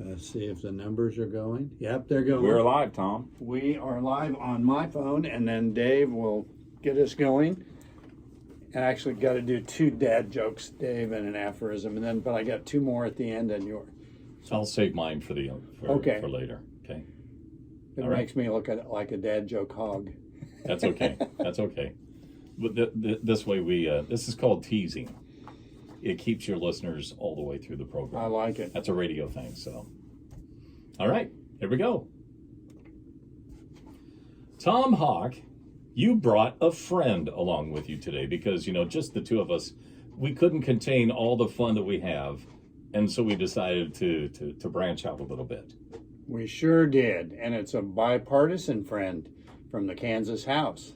Let's see if the numbers are going. Yep, they're going. We're live, Tom. We are live on my phone, and then Dave will get us going. And I actually got to do 2 dad jokes, Dave, and an aphorism, but I got 2 more at the end, and yours. I'll save mine for Okay. for later. Okay. It All makes me look like a dad joke hog. That's okay. That's okay. But this way this is called teasing. It keeps your listeners all the way through the program. I like it. That's a radio thing. So, all right, here we go. Tom Hawk, you brought a friend along with you today because, just the 2 of us, we couldn't contain all the fun that we have. And so we decided to branch out a little bit. We sure did. And it's a bipartisan friend from the Kansas House.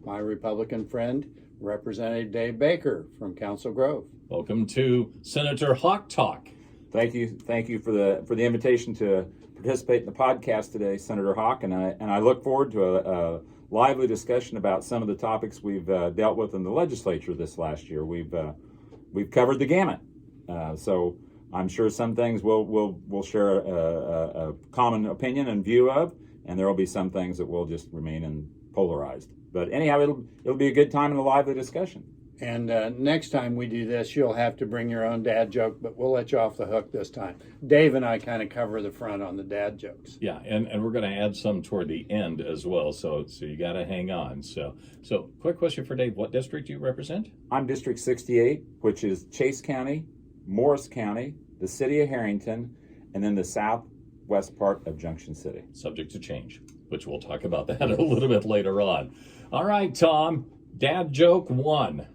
My Republican friend, Representative Dave Baker from Council Grove. Welcome to Senator Hawk Talk. Thank you for the invitation to participate in the podcast today, Senator Hawk, and I look forward to a lively discussion about some of the topics we've dealt with in the legislature this last year. We've covered the gamut, so I'm sure some things we'll share a common opinion and view of, and there will be some things that will just remain polarized. But anyhow, it'll be a good time in the lively discussion. And next time we do this, you'll have to bring your own dad joke, but we'll let you off the hook this time. Dave and I kind of cover the front on the dad jokes. Yeah, and we're going to add some toward the end as well, so you got to hang on. So quick question for Dave. What district do you represent? I'm District 68, which is Chase County, Morris County, the city of Harrington, and then the southwest part of Junction City. Subject to change, which we'll talk about that a little bit later on. All right, Tom, dad joke 1.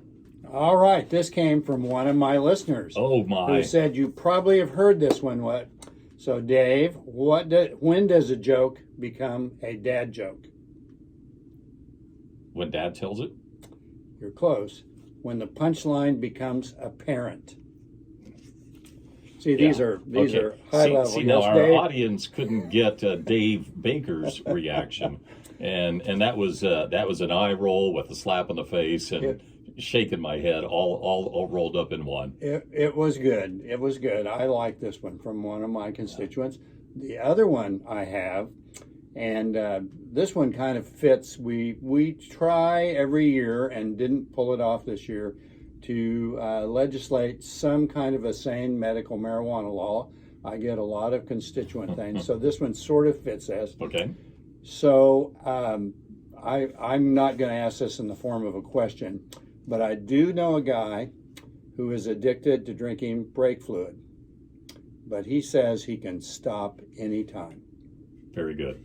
All right, this came from one of my listeners. Oh my! Who said you probably have heard this one. What? So, Dave, when does a joke become a dad joke? When Dad tells it. You're close. When the punchline becomes apparent. See, these are high level. See, now our audience couldn't get Dave Baker's reaction, and that was an eye roll with a slap in the face and shaking my head, all rolled up in one. It was good. It was good. I like this one from one of my constituents. The other one I have, and this one kind of fits. We try every year and didn't pull it off this year to legislate some kind of a sane medical marijuana law. I get a lot of constituent things, so this one sort of fits as. Okay. So I'm not going to ask this in the form of a question, but I do know a guy who is addicted to drinking brake fluid, but he says he can stop anytime. Very good.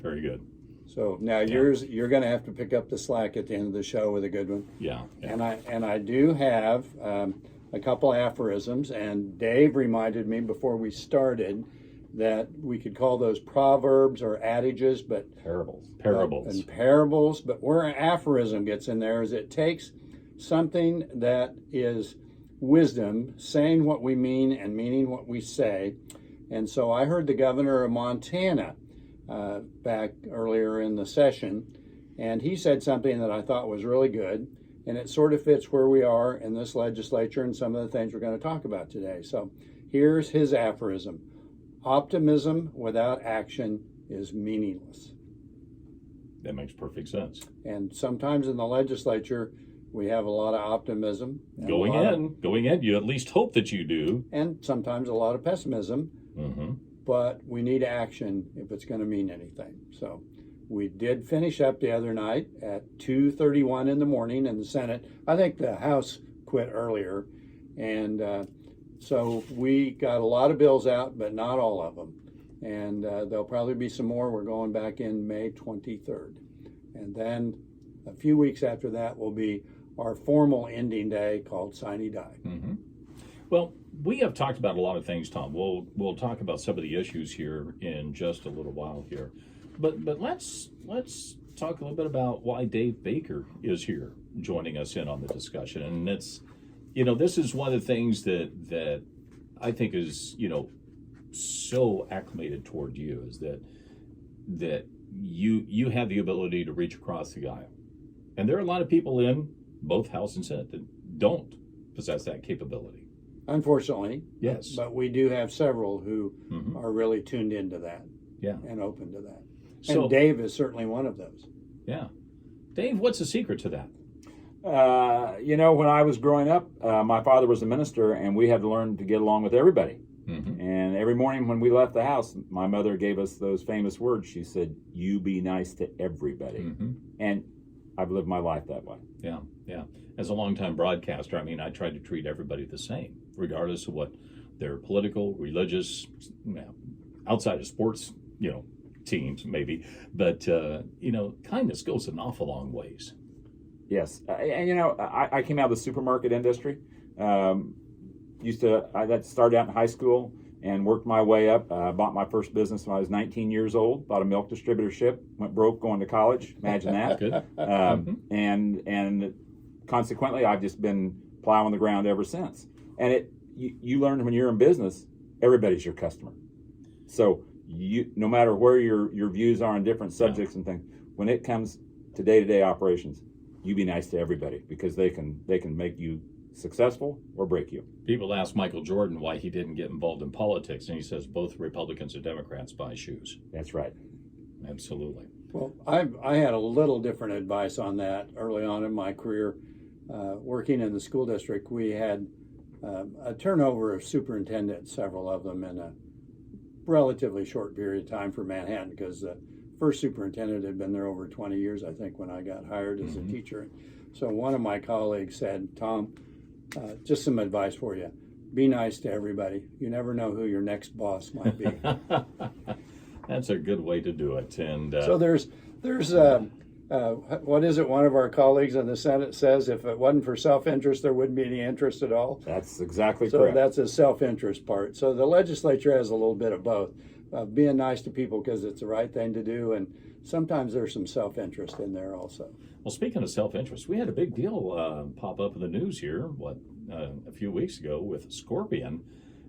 Very good. So now you're going to have to pick up the slack at the end of the show with a good one. Yeah. And I do have a couple aphorisms, and Dave reminded me before we started that we could call those proverbs or adages, but parables. And parables. But where an aphorism gets in there is it takes something that is wisdom, saying what we mean and meaning what we say. And so I heard the governor of Montana back earlier in the session, and he said something that I thought was really good, and it sort of fits where we are in this legislature and some of the things we're going to talk about today. So here's his aphorism: optimism without action is meaningless. That makes perfect sense. And sometimes in the legislature, we have a lot of optimism. Going in, you at least hope that you do. And sometimes a lot of pessimism. Mm-hmm. But we need action if it's going to mean anything. So we did finish up the other night at 2:31 in the morning in the Senate. I think the House quit earlier. And so we got a lot of bills out, but not all of them. And there'll probably be some more. We're going back in May 23rd. And then a few weeks after that will be our formal ending day called Sine Die. Mm-hmm. Well, we have talked about a lot of things, Tom. We'll talk about some of the issues here in just a little while here, but let's talk a little bit about why Dave Baker is here joining us in on the discussion. And it's, this is one of the things that I think is so acclimated toward you, is that you have the ability to reach across the aisle, and there are a lot of people in both House and Senate that don't possess that capability. unfortunately. Yes. But we do have several who Mhm. are really tuned into that Yeah. and open to that. So, And Dave is certainly one of those. yeah. Dave, what's the secret to that? When I was growing up, my father was a minister, and we had to learn to get along with everybody. Mm-hmm. And every morning when we left the house, my mother gave us those famous words. She said, "You be nice to everybody." Mm-hmm. And I've lived my life that way. Yeah, yeah. As a longtime broadcaster, I mean, I try to treat everybody the same, regardless of what their political, religious, outside of sports, teams maybe. But, kindness goes an awful long ways. Yes. I came out of the supermarket industry. I started out in high school and worked my way up. Bought my first business when I was 19 years old. Bought a milk distributorship. Went broke going to college. Imagine that. Good. And consequently, I've just been plowing the ground ever since. And you learn when you're in business, everybody's your customer. So no matter where your views are on different subjects and things, when it comes to day-to-day operations, you be nice to everybody, because they can make you successful or break you. People ask Michael Jordan why he didn't get involved in politics, and he says both Republicans and Democrats buy shoes. That's right. Absolutely. Well, I had a little different advice on that early on in my career. Working in the school district, we had a turnover of superintendents, several of them, in a relatively short period of time for Manhattan, because the first superintendent had been there over 20 years, I think, when I got hired as a teacher. So one of my colleagues said, "Tom, just some advice for you. Be nice to everybody. You never know who your next boss might be." That's a good way to do it. And so there's what is it? One of our colleagues in the Senate says, if it wasn't for self-interest, there wouldn't be any interest at all. That's exactly So correct. that's a self-interest part. So the legislature has a little bit of both. Being nice to people because it's the right thing to do, and sometimes there's some self-interest in there also. well, speaking of self-interest, we had a big deal pop up in the news here, a few weeks ago, with Scorpion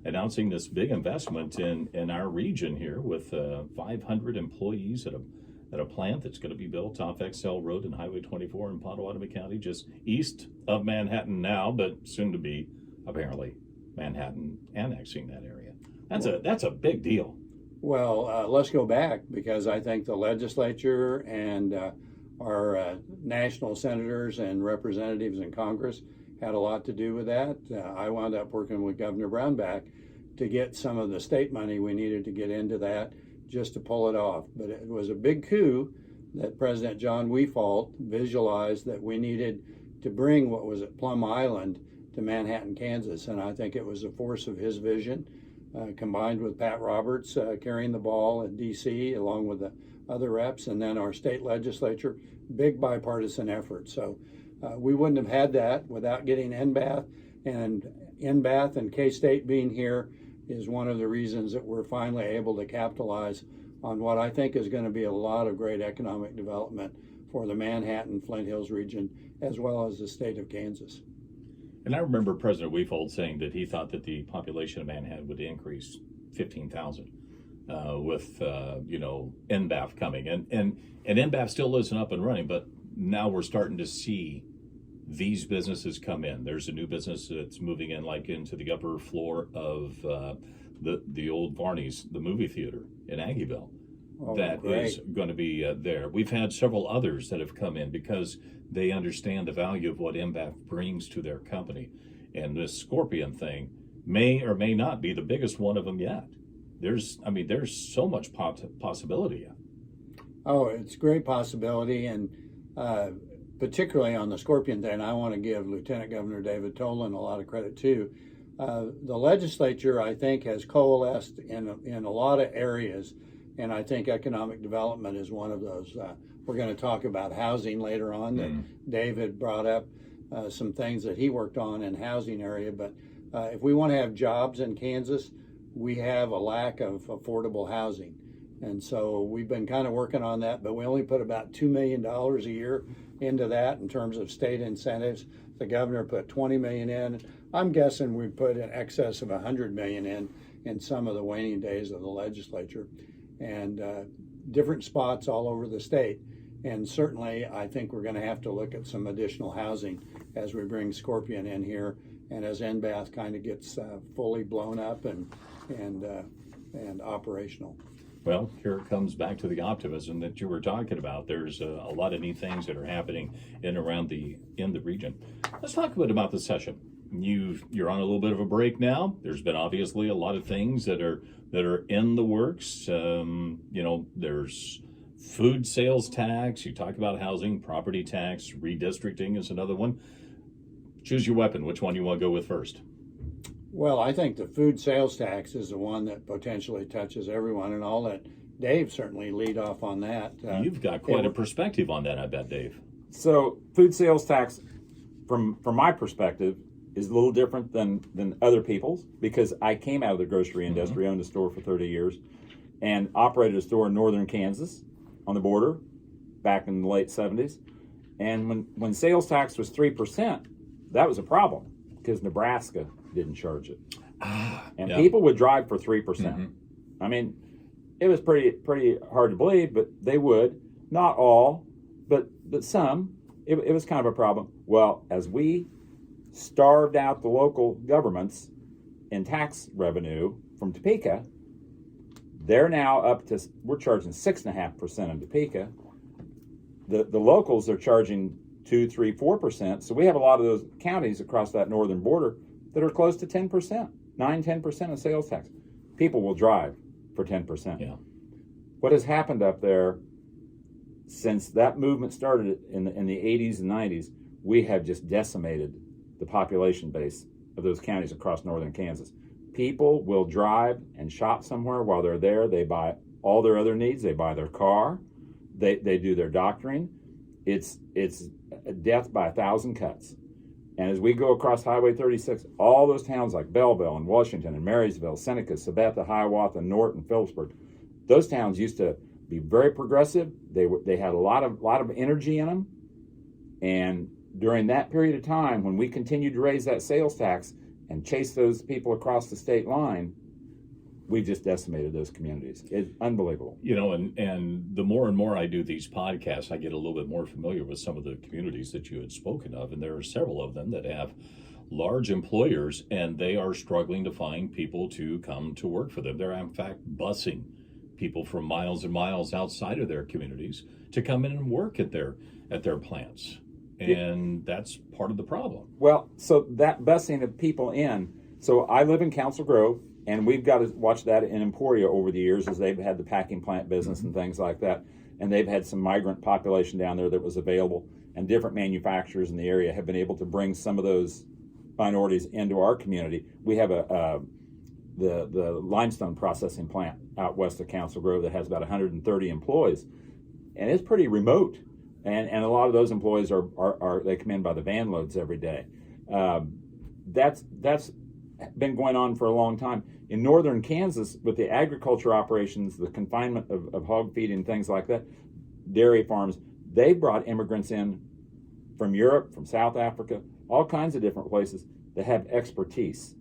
announcing this big investment in our region here with 500 employees at a plant that's going to be built off XL Road and Highway 24 in Potawatomi County, just east of Manhattan now, but soon to be apparently Manhattan annexing that area. That's a big deal. Well, let's go back, because I think the legislature and our national senators and representatives in Congress had a lot to do with that. I wound up working with Governor Brownback to get some of the state money we needed to get into that, just to pull it off. But it was a big coup that President John Weefalt visualized, that we needed to bring what was at Plum Island to Manhattan, Kansas. And I think it was the force of his vision, combined with Pat Roberts carrying the ball at D.C. along with the other reps, and then our state legislature. Big bipartisan effort. So we wouldn't have had that without getting NBATH, and K-State being here is one of the reasons that we're finally able to capitalize on what I think is going to be a lot of great economic development for the Manhattan, Flint Hills region, as well as the state of Kansas. And I remember President Weefald saying that he thought that the population of Manhattan would increase 15,000 with NBAF coming, and NBAF still isn't up and running, but now we're starting to see these businesses come in. There's a new business that's moving in, like into the upper floor of the old Varney's, the movie theater in Aggieville. That great. is going to be there. We've had several others that have come in because they understand the value of what MBAF brings to their company. And this Scorpion thing may or may not be the biggest one of them yet. There's so much possibility. Oh, it's a great possibility, and particularly on the Scorpion thing, I want to give Lieutenant Governor David Tolan a lot of credit too. The legislature, I think, has coalesced in a lot of areas, and I think economic development is one of those. We're going to talk about housing later on. That David brought up some things that he worked on in housing area, but if we want to have jobs in Kansas, we have a lack of affordable housing. And so we've been kind of working on that, but we only put about $2 million a year into that in terms of state incentives. The governor put $20 million in. I'm guessing we put in excess of $100 million in some of the waning days of the legislature, and different spots all over the state. And certainly I think we're going to have to look at some additional housing as we bring Scorpion in here and as NBAS kind of gets fully blown up and operational. Well, here it comes back to the optimism that you were talking about. There's a lot of neat things that are happening in the region. Let's talk a bit about the session. You're on a little bit of a break now. There's been obviously a lot of things that are in the works. There's food sales tax. You talk about housing, property tax, redistricting is another one. Choose your weapon. Which one you want to go with first? Well, I think the food sales tax is the one that potentially touches everyone, and I'll let Dave certainly lead off on that. You've got quite a perspective on that, I bet, Dave. So, food sales tax, from my perspective, is a little different than other people's, because I came out of the grocery industry, owned a store for 30 years, and operated a store in northern Kansas on the border back in the late 70s. And when sales tax was 3%, that was a problem because Nebraska didn't charge it. And people would drive for 3%. I mean, it was pretty hard to believe, but they would. Not all, but some. It was kind of a problem. Well, as we starved out the local governments in tax revenue from Topeka, they're now up to, we're charging 6.5% in Topeka. The locals are charging 2, 3, 4%. So we have a lot of those counties across that northern border that are close to 10%, 9-10% of sales tax. People will drive for 10%. Yeah. What has happened up there since that movement started in the 80s and 90s, we have just decimated the population base of those counties across northern Kansas. People will drive and shop somewhere while they're there. They buy all their other needs. They buy their car. They do their doctoring. It's a death by 1,000 cuts. And as we go across Highway 36, all those towns like Belleville and Washington and Marysville, Seneca, Sabetha, Hiawatha, Norton, Phillipsburg, those towns used to be very progressive. They had a lot of energy in them. And during that period of time, when we continued to raise that sales tax and chase those people across the state line, we just decimated those communities. It's unbelievable. And the more and more I do these podcasts, I get a little bit more familiar with some of the communities that you had spoken of, and there are several of them that have large employers, and they are struggling to find people to come to work for them. They're in fact busing people from miles and miles outside of their communities to come in and work at their plants, and that's part of the problem. Well, so that busing of people in. So I live in Council Grove. And we've got to watch that in Emporia over the years as they've had the packing plant business and things like that. And they've had some migrant population down there that was available. And different manufacturers in the area have been able to bring some of those minorities into our community. We have the limestone processing plant out west of Council Grove that has about 130 employees. And it's pretty remote. And a lot of those employees are they come in by the van loads every day. That's been going on for a long time. In northern Kansas, with the agriculture operations, the confinement of hog feeding, things like that, dairy farms, they brought immigrants in from Europe, from South Africa, all kinds of different places that have expertise.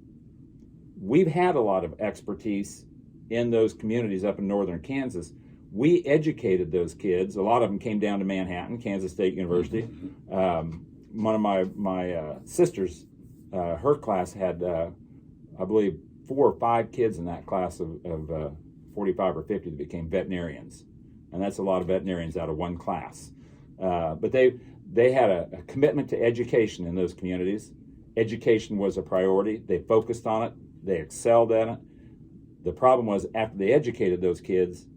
We've had a lot of expertise in those communities up in northern Kansas. We educated those kids. A lot of them came down to Manhattan, Kansas State University. One of my sisters, her class had, I believe, 4 or 5 kids in that class of 45 or 50 that became veterinarians. And that's a lot of veterinarians out of one class. But they had a commitment to education in those communities. Education was a priority. They focused on it. They excelled at it. The problem was after they educated those kids,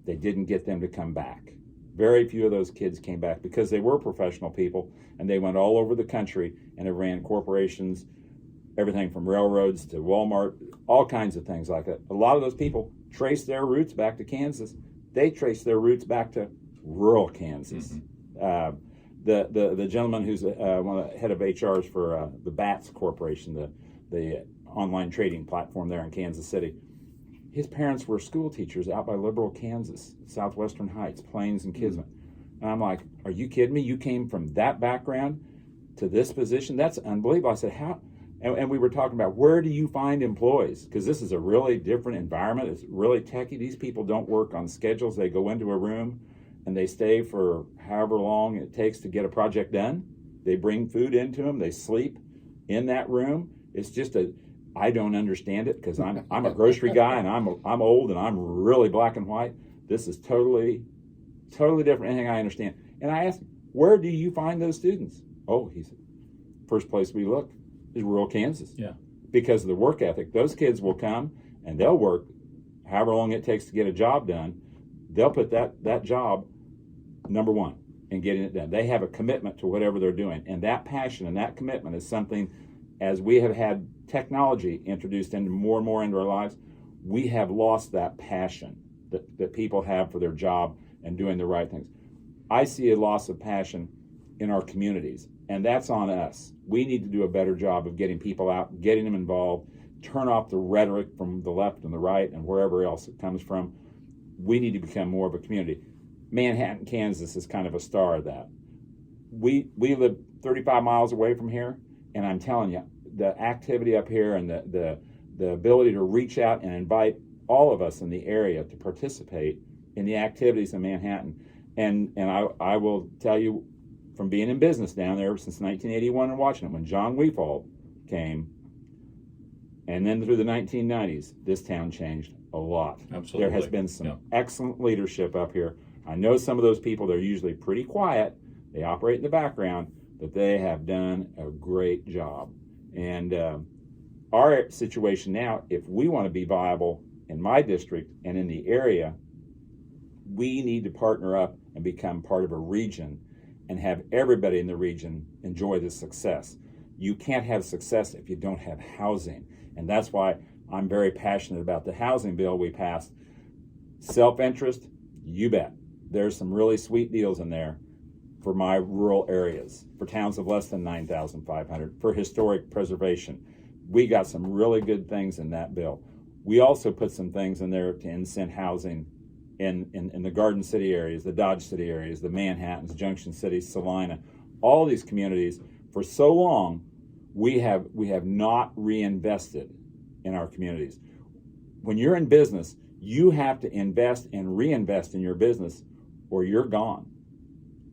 they didn't get them to come back. Very few of those kids came back because they were professional people and they went all over the country and have ran corporations, everything from railroads to Walmart, all kinds of things like that. A lot of those people trace their roots back to Kansas. They trace their roots back to rural Kansas. The gentleman who's one of the head of HRs for the BATS Corporation, the online trading platform there in Kansas City, his parents were school teachers out by Liberal, Kansas, Southwestern Heights, Plains, and Kismet. And I'm like, are you kidding me? You came from that background to this position? That's unbelievable. I said, how? And we were talking about, where do you find employees? Because this is a really different environment. It's really techy. These people don't work on schedules. They go into a room and they stay for however long it takes to get a project done. They bring food into them. They sleep. in that room, it's just I don't understand it because I'm a grocery guy and I'm old and I'm really black and white. This is totally different anything I understand. And I asked him, where do you find those students? Oh, he said, first place we look is rural Kansas. Yeah. Because of the work ethic. Those kids will come and they'll work however long it takes to get a job done. They'll put that job number one in getting it done. They have a commitment to whatever they're doing. And that passion and that commitment is something, as we have had technology introduced into more and more into our lives, we have lost that passion that people have for their job and doing the right things. I see a loss of passion in our communities, and that's on us. We need to do a better job of getting people out, getting them involved, turn off the rhetoric from the left and the right and wherever else it comes from. We need to become more of a community. Manhattan, Kansas is kind of a star of that. We live 35 miles away from here, and I'm telling you, the activity up here and the ability to reach out and invite all of us in the area to participate in the activities in Manhattan. And I will tell you, from being in business down there since 1981 and watching it, when John Weefald came, and then through the 1990s, this town changed a lot. Absolutely. There has been some excellent leadership up here. I know some of those people, they're usually pretty quiet. They operate in the background, but they have done a great job. And our situation now, if we want to be viable in my district and in the area, we need to partner up and become part of a region and have everybody in the region enjoy the success. You can't have success if you don't have housing. And that's why I'm very passionate about the housing bill we passed. Self-interest, you bet. There's some really sweet deals in there for my rural areas, for towns of less than 9,500, for historic preservation. We got some really good things in that bill. We also put some things in there to incent housing in the Garden City areas, the Dodge City areas, the Manhattans, Junction City, Salina, all these communities. For so long, we have not reinvested in our communities. When you're in business, you have to invest and reinvest in your business or you're gone.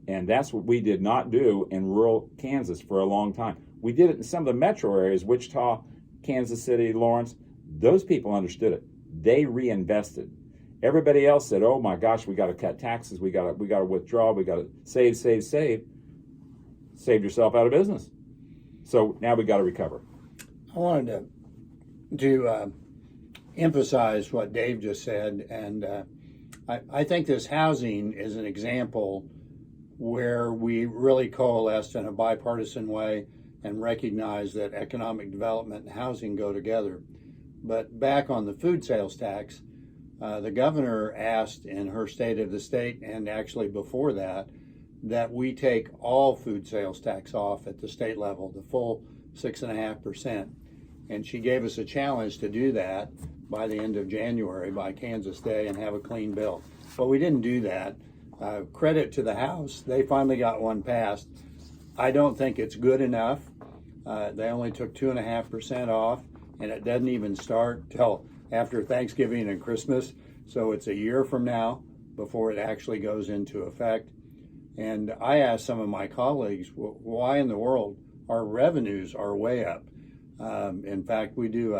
And that's what we did not do in rural Kansas for a long time. We did it in some of the metro areas, Wichita, Kansas City, Lawrence. Those people understood it. They reinvested. Everybody else said, "Oh my gosh, we got to cut taxes. We got to withdraw. We got to save." Saved yourself out of business. So now we got to recover. I wanted to emphasize what Dave just said, and I think this housing is an example where we really coalesced in a bipartisan way and recognize that economic development and housing go together. But back on the food sales tax, the governor asked in her State of the State, and actually before that we take all food sales tax off at the state level, the full 6.5%. And she gave us a challenge to do that by the end of January, by Kansas Day, and have a clean bill. But we didn't do that. Credit to the House, they finally got one passed. I don't think it's good enough. They only took 2.5% off, and it doesn't even start till after Thanksgiving and Christmas. So it's a year from now before it actually goes into effect. And I asked some of my colleagues, why in the world our revenues are way up? In fact, we do,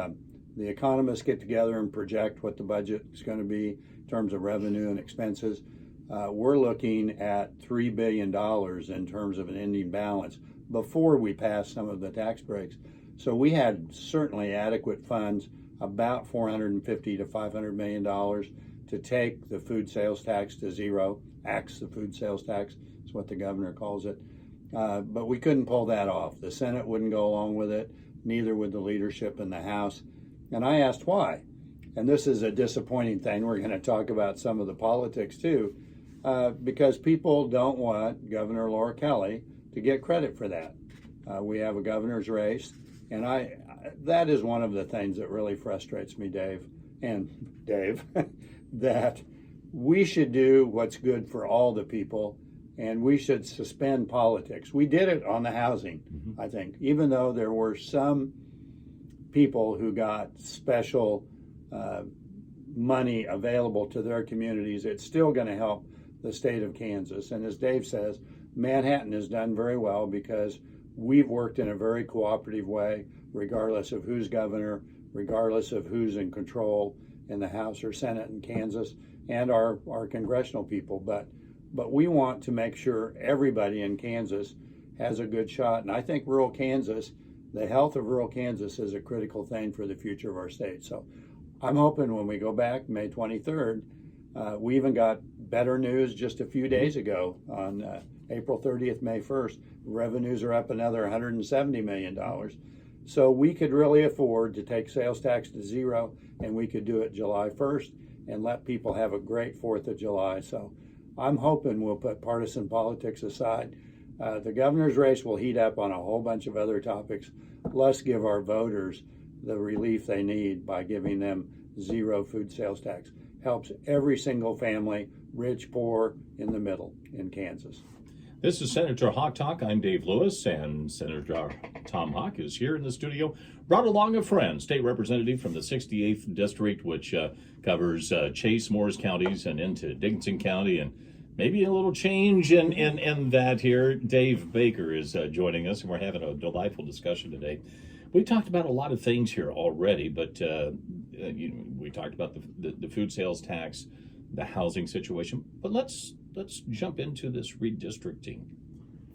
the economists get together and project what the budget is going to be in terms of revenue and expenses. We're looking at $3 billion in terms of an ending balance before we pass some of the tax breaks. So we had certainly adequate funds, about $450 to $500 million, to take the food sales tax to zero. Axe the food sales tax is what the governor calls it. But we couldn't pull that off. The Senate wouldn't go along with it, neither would the leadership in the House. And I asked why. And this is a disappointing thing. We're going to talk about some of the politics too, because people don't want Governor Laura Kelly to get credit for that. We have a governor's race, and that is one of the things that really frustrates me, Dave, that we should do what's good for all the people, and we should suspend politics. We did it on the housing, I think, even though there were some people who got special money available to their communities. It's still going to help the state of Kansas. And as Dave says, Manhattan has done very well because we've worked in a very cooperative way, regardless of who's governor, regardless of who's in control in the House or Senate in Kansas, and our congressional people. But we want to make sure everybody in Kansas has a good shot. And I think rural Kansas, the health of rural Kansas is a critical thing for the future of our state. So I'm hoping when we go back May 23rd, we even got better news just a few days ago on April 30th, May 1st. Revenues are up another $170 million. So we could really afford to take sales tax to zero, and we could do it July 1st and let people have a great 4th of July. So I'm hoping we'll put partisan politics aside. The governor's race will heat up on a whole bunch of other topics. Let's give our voters the relief they need by giving them zero food sales tax. Helps every single family, rich, poor, in the middle in Kansas. This is Senator Hawk Talk. I'm Dave Lewis, and Senator Tom Hawk is here in the studio. Brought along a friend, state representative from the 68th District, which covers Chase, Morris counties and into Dickinson County, and maybe a little change in that here. Dave Baker is joining us, and we're having a delightful discussion today. We talked about a lot of things here already, but we talked about the food sales tax, the housing situation. But let's jump into this redistricting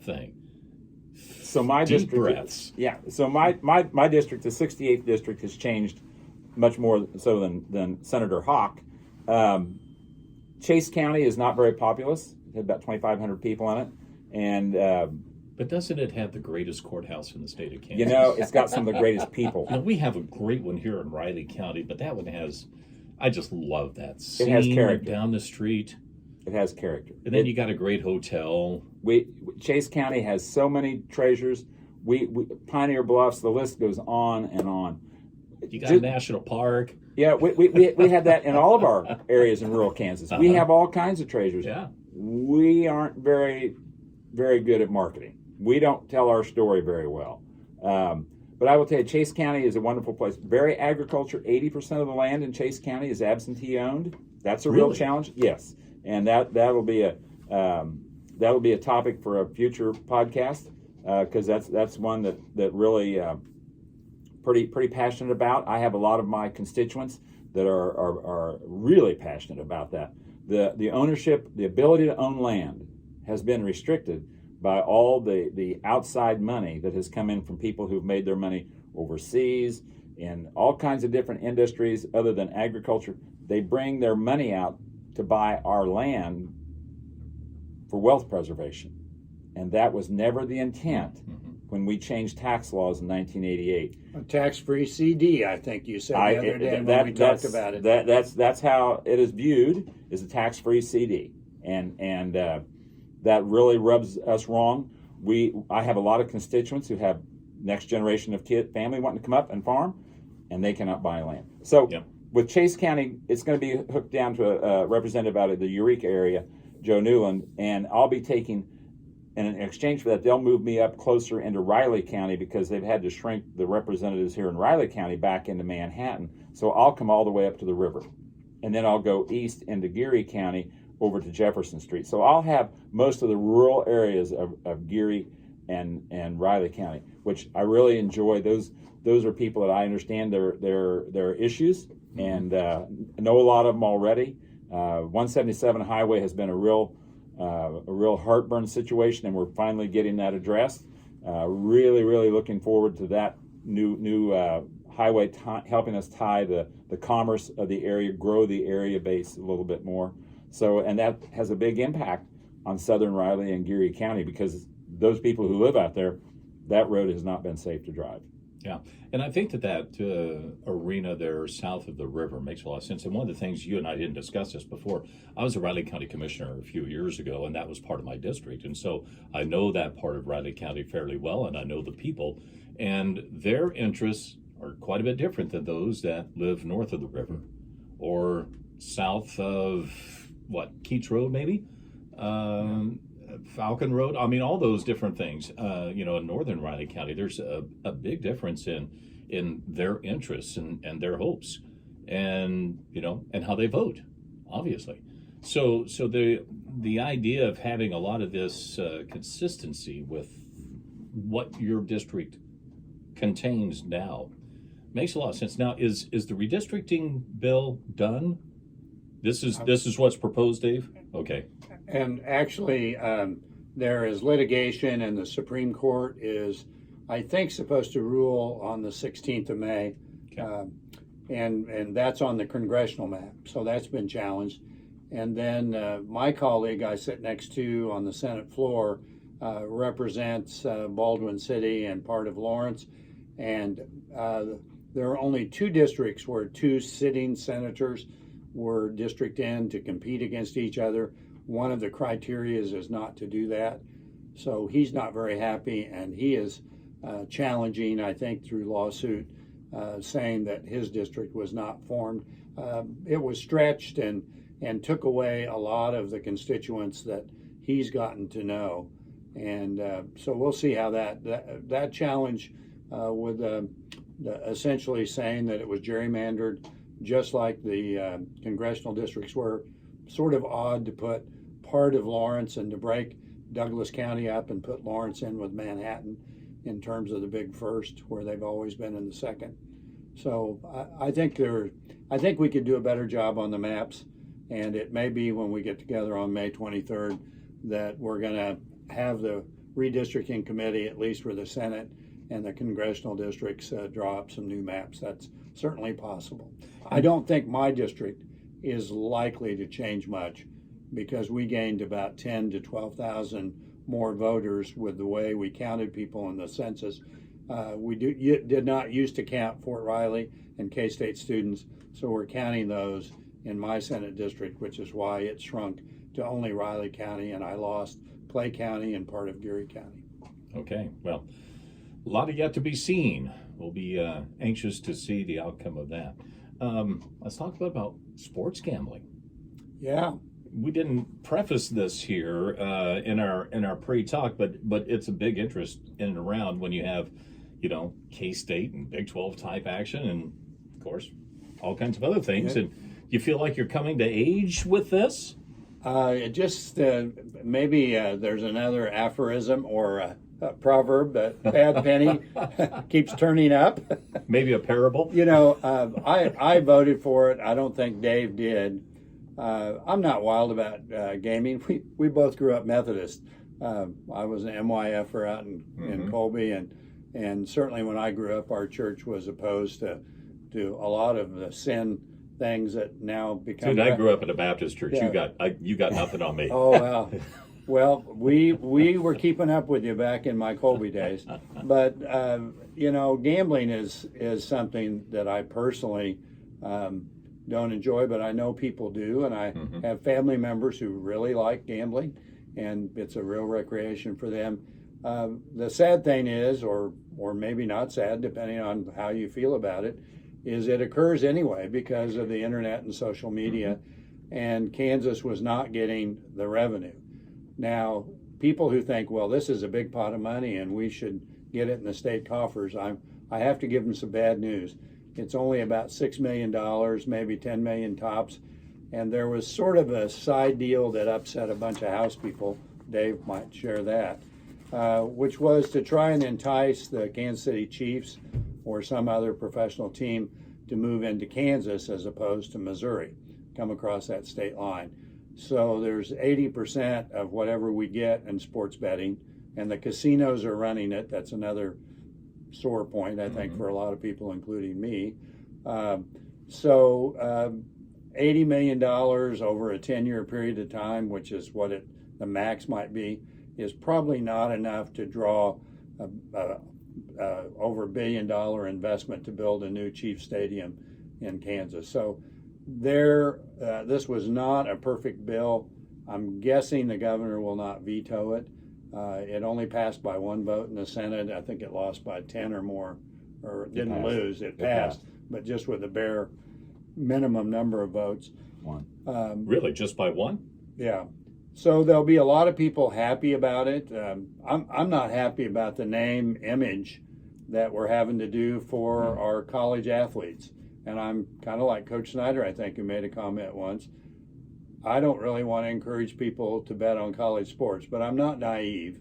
thing. So my Deep district, breaths. yeah. So my district, the 68th district, has changed much more so than Senator Hawk. Chase County is not very populous. It had about 2,500 people in it, and But doesn't it have the greatest courthouse in the state of Kansas? you know, it's got some of the greatest people. You know, we have a great one here in Riley County, but that one has, I just love that scene. It has character. Down the street. It has character. And then you got a great hotel. Chase County has so many treasures. We Pioneer Bluffs. The list goes on and on. You got a national park. Yeah, we had that in all of our areas in rural Kansas. We have all kinds of treasures. Yeah. We aren't very, very good at marketing. We don't tell our story very well. But I will tell you, Chase County is a wonderful place. Very agriculture. 80% of the land in Chase County is absentee owned. That's a real challenge. Yes, and that'll be a topic for a future podcast because that's one that really pretty passionate about. I have a lot of my constituents that are really passionate about that. The ownership, the ability to own land has been restricted by all the outside money that has come in from people who've made their money overseas in all kinds of different industries other than agriculture. They bring their money out to buy our land for wealth preservation. And that was never the intent when we changed tax laws in 1988. A tax-free CD, I think you said the other day when we talked about it. That's how it is viewed, as a tax-free CD. And that really rubs us wrong. I have a lot of constituents who have next generation of family wanting to come up and farm, and they cannot buy land. So with Chase County, it's going to be hooked down to a representative out of the Eureka area, Joe Newland, and I'll be taking, and in exchange for that, they'll move me up closer into Riley County because they've had to shrink the representatives here in Riley County back into Manhattan. So I'll come all the way up to the river, and then I'll go east into Geary County over to Jefferson Street. So I'll have most of the rural areas of Geary and Riley County, which I really enjoy. Those are people that I understand their issues and know a lot of them already. 177 highway has been a real heartburn situation, and we're finally getting that addressed. Really looking forward to that new highway helping us tie the commerce of the area, grow the area base a little bit more. So, and that has a big impact on southern Riley and Geary County because those people who live out there, that road has not been safe to drive. Yeah, and I think that arena there south of the river makes a lot of sense. And one of the things, you and I didn't discuss this before, I was a Riley County Commissioner a few years ago, and that was part of my district. And so I know that part of Riley County fairly well, and I know the people. And their interests are quite a bit different than those that live north of the river or south of, Keats Road maybe? Falcon Road. I mean, all those different things. In northern Riley County, there's a big difference in their interests and their hopes, and how they vote, obviously. So the idea of having a lot of this consistency with what your district contains now. Makes a lot of sense. Now, is the redistricting bill done? This is what's proposed, Dave? Okay. And actually, there is litigation, and the Supreme Court is, I think, supposed to rule on the 16th of May. Okay. And that's on the congressional map. So that's been challenged. And then my colleague I sit next to on the Senate floor represents Baldwin City and part of Lawrence. And there are only two districts where two sitting senators were district in to compete against each other. One of the criteria is not to do that. So he's not very happy, and he is challenging, I think, through lawsuit, saying that his district was not formed. It was stretched and took away a lot of the constituents that he's gotten to know. And so we'll see how that challenge with essentially saying that it was gerrymandered, just like the congressional districts were. Sort of odd to put part of Lawrence and to break Douglas County up and put Lawrence in with Manhattan in terms of the big first, where they've always been in the second. So I think we could do a better job on the maps, and it may be when we get together on May 23rd that we're going to have the redistricting committee, at least for the Senate and the congressional districts, draw up some new maps. That's certainly possible. I don't think my district is likely to change much, because we gained about 10 to 12,000 more voters with the way we counted people in the census. We did not used to count Fort Riley and K-State students, so we're counting those in my Senate district, which is why it shrunk to only Riley County, and I lost Clay County and part of Geary County. Okay, well, a lot of yet to be seen. We'll be anxious to see the outcome of that. Let's talk about sports gambling. Yeah. We didn't preface this here in our pre-talk, but it's a big interest in and around when you have, K-State and Big 12 type action, and of course all kinds of other things. Yeah. And you feel like you're coming to age with this? It just maybe there's another aphorism or a proverb that bad penny keeps turning up. Maybe a parable. I voted for it. I don't think Dave did. I'm not wild about gaming. We both grew up Methodist. I was an MYFer out in Colby, and certainly when I grew up, our church was opposed to a lot of the sin things that now become. Dude, I grew up in a Baptist church. Yeah. You got nothing on me. Oh wow. Well, we were keeping up with you back in my Colby days, but gambling is something that I personally don't enjoy, but I know people do, and I have family members who really like gambling, and it's a real recreation for them. The sad thing is, or maybe not sad, depending on how you feel about it, is it occurs anyway because of the internet and social media, and Kansas was not getting the revenue. Now, people who think, well, this is a big pot of money and we should get it in the state coffers, I have to give them some bad news. It's only about $6 million, maybe $10 million tops. And there was sort of a side deal that upset a bunch of house people. Dave might share that, which was to try and entice the Kansas City Chiefs or some other professional team to move into Kansas as opposed to Missouri, come across that state line. So there's 80% of whatever we get in sports betting, and the casinos are running it. That's another sore point, I think, for a lot of people, including me. So $80 million over a 10-year period of time, which is what the max might be, is probably not enough to draw over $1 billion investment to build a new Chiefs Stadium in Kansas. So this was not a perfect bill. I'm guessing the governor will not veto it. It only passed by one vote in the Senate. I think it lost by 10 or more, or didn't lose. It passed, but just with a bare minimum number of votes. One. Really, just by one? Yeah. So there'll be a lot of people happy about it. I'm not happy about the name image that we're having to do for our college athletes. And I'm kind of like Coach Snyder, I think, who made a comment once. I don't really want to encourage people to bet on college sports, but I'm not naive.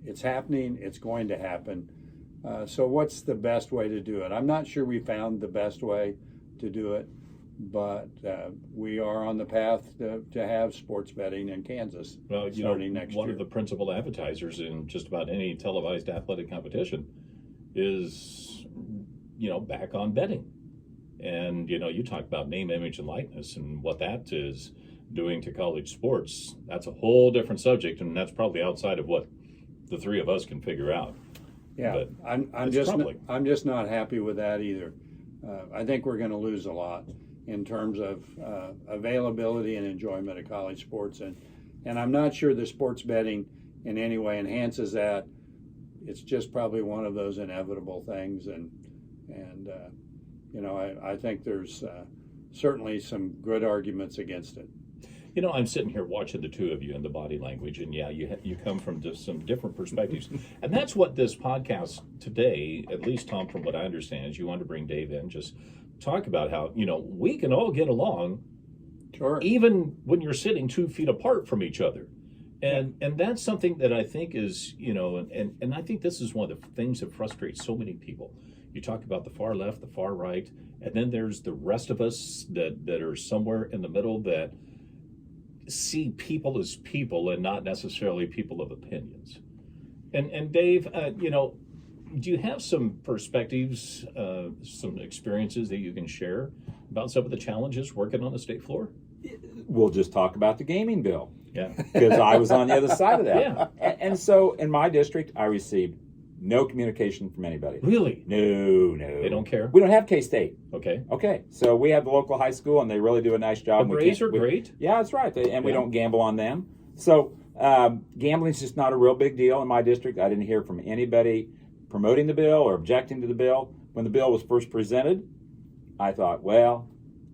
it's happening. It's going to happen. So what's the best way to do it? I'm not sure we found the best way to do it, but we are on the path to have sports betting in Kansas starting next one year. of the principal advertisers in just about any televised athletic competition is, back on betting. And, you talk about name, image, and likeness and what that is doing to college sports. That's a whole different subject, and that's probably outside of what the three of us can figure out. Yeah, But I'm just not happy with that either. I think we're going to lose a lot in terms of availability and enjoyment of college sports, and I'm not sure the sports betting in any way enhances that. It's just probably one of those inevitable things, and I think there's certainly some good arguments against it. I'm sitting here watching the two of you and the body language, and you come from just some different perspectives. And that's what this podcast today, at least, Tom, from what I understand, is you want to bring Dave in, just talk about how, we can all get along, Sure. even when you're sitting 2 feet apart from each other. And that's something that I think is, and I think this is one of the things that frustrates so many people. You talk about the far left, the far right, and then there's the rest of us that are somewhere in the middle that see people as people and not necessarily people of opinions. And Dave, do you have some perspectives, some experiences that you can share about some of the challenges working on the state floor? We'll just talk about the gaming bill. Yeah. Because I was on the other side of that. Yeah. And so in my district, I received no communication from anybody. Really? No. They don't care? We don't have K-State. Okay. Okay, so we have the local high school, and they really do a nice job. The grades are great. Yeah, that's right. And we don't gamble on them. So gambling is just not a real big deal in my district. I didn't hear from anybody promoting the bill or objecting to the bill. When the bill was first presented, I thought, well,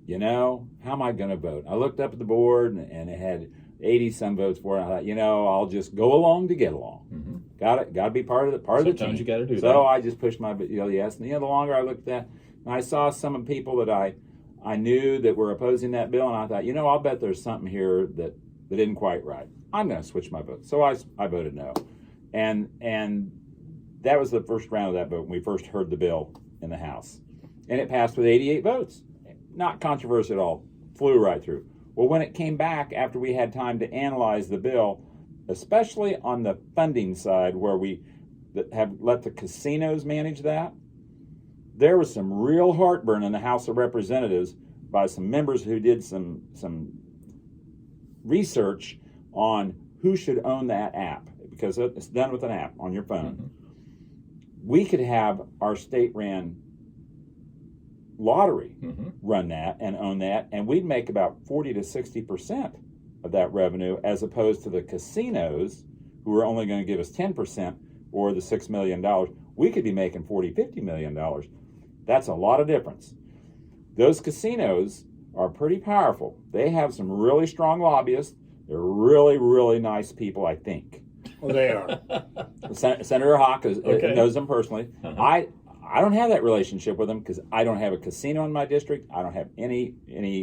how am I going to vote? I looked up at the board, and it had 80-some votes for it. I thought, I'll just go along to get along. Mm-hmm. Got to be part of the team. Sometimes you got to do that. So I just pushed my yes. And the longer I looked at that, and I saw some people that I knew that were opposing that bill, and I thought, I'll bet there's something here that isn't quite right. I'm going to switch my vote. So I voted no. And that was the first round of that vote when we first heard the bill in the House. And it passed with 88 votes. Not controversial at all. Flew right through. Well, when it came back after we had time to analyze the bill, especially on the funding side where we have let the casinos manage that, there was some real heartburn in the House of Representatives by some members who did some research on who should own that app, because it's done with an app on your phone. Mm-hmm. We could have our state-ran lottery run that and own that, and we'd make about 40 to 60% of that revenue, as opposed to the casinos who are only going to give us 10% or the $6 million. We could be making $40, $50 million. That's a lot of difference. Those casinos are pretty powerful. They have some really strong lobbyists. They're really, really nice people, I think. Well, they are. Senator Hawk knows them personally. Uh-huh. I don't have that relationship with them because I don't have a casino in my district. I don't have any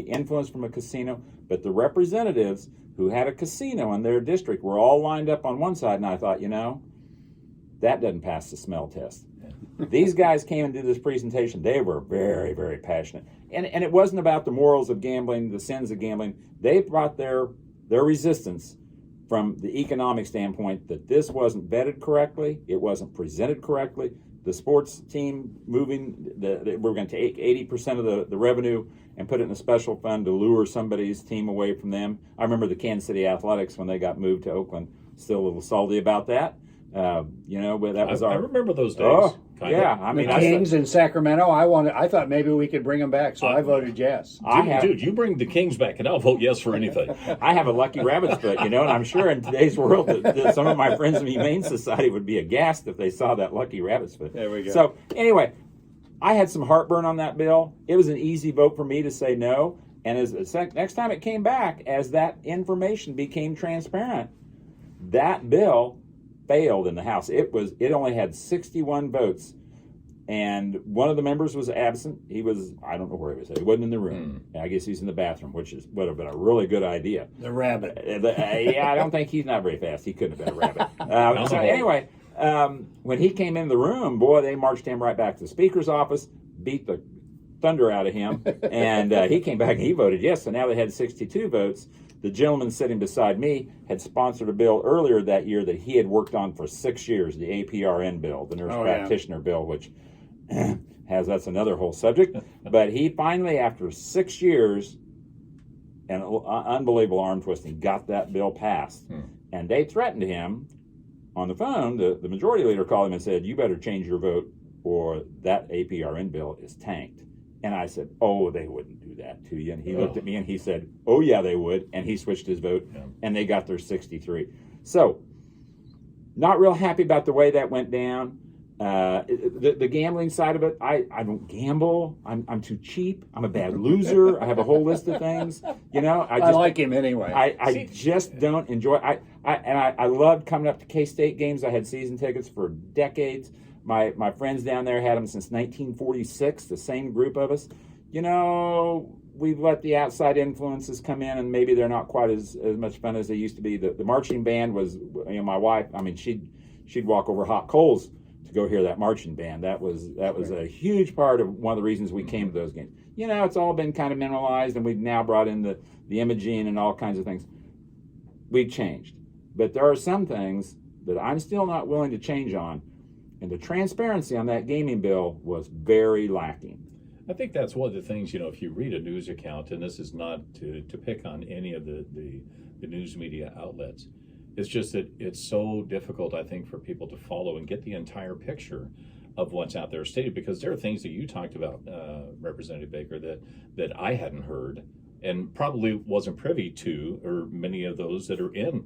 influence from a casino. But the representatives who had a casino in their district were all lined up on one side, and I thought, that doesn't pass the smell test. These guys came and did this presentation. They were very, very passionate. And it wasn't about the morals of gambling, the sins of gambling. They brought their resistance from the economic standpoint that this wasn't vetted correctly, it wasn't presented correctly. The sports team moving, we're going to take 80% of the revenue and put it in a special fund to lure somebody's team away from them. I remember the Kansas City Athletics when they got moved to Oakland, still a little salty about that. But that was I remember those days. Oh, yeah. I mean, the Kings in Sacramento. I thought maybe we could bring them back, so I voted yes. Dude, you bring the Kings back, and I'll vote yes for anything. I have a lucky rabbit's foot, and I'm sure in today's world that some of my friends in the Humane Society would be aghast if they saw that lucky rabbit's foot. There we go. So anyway, I had some heartburn on that bill. It was an easy vote for me to say no. And next time it came back, as that information became transparent, that bill failed in the House. It only had 61 votes, and one of the members was absent. I don't know where he was. He wasn't in the room. I guess he's in the bathroom, which would have been a really good idea. The rabbit. I don't think he's not very fast. He couldn't have been a rabbit. So anyway, when he came in the room, boy, they marched him right back to the Speaker's office, beat the thunder out of him, and he came back and he voted yes. So now they had 62 votes. The gentleman sitting beside me had sponsored a bill earlier that year that he had worked on for 6 years, the APRN bill, the nurse practitioner bill, which that's another whole subject. But he finally, after 6 years and unbelievable arm twisting, got that bill passed. And they threatened him on the phone. The majority leader called him and said, "You better change your vote or that APRN bill is tanked." And I said, "Oh, they wouldn't do that to you." And he looked at me and he said, "Oh, yeah, they would." And he switched his vote, and they got their 63. So, not real happy about the way that went down. The gambling side of it, I don't gamble. I'm too cheap. I'm a bad loser. I have a whole list of things. I like him anyway. I just don't enjoy. I loved coming up to K-State games. I had season tickets for decades. My friends down there had them since 1946, the same group of us. We've let the outside influences come in, and maybe they're not quite as much fun as they used to be. The marching band was, my wife, she'd walk over hot coals to go hear that marching band. That was a huge part of one of the reasons we came to those games. It's all been kind of minimalized, and we've now brought in the imaging and all kinds of things. We've changed. But there are some things that I'm still not willing to change on. And the transparency on that gaming bill was very lacking. I think that's one of the things, if you read a news account, and this is not to pick on any of the news media outlets, it's just that it's so difficult, I think, for people to follow and get the entire picture of what's out there stated, because there are things that you talked about, Representative Baker, that I hadn't heard and probably wasn't privy to, or many of those that are in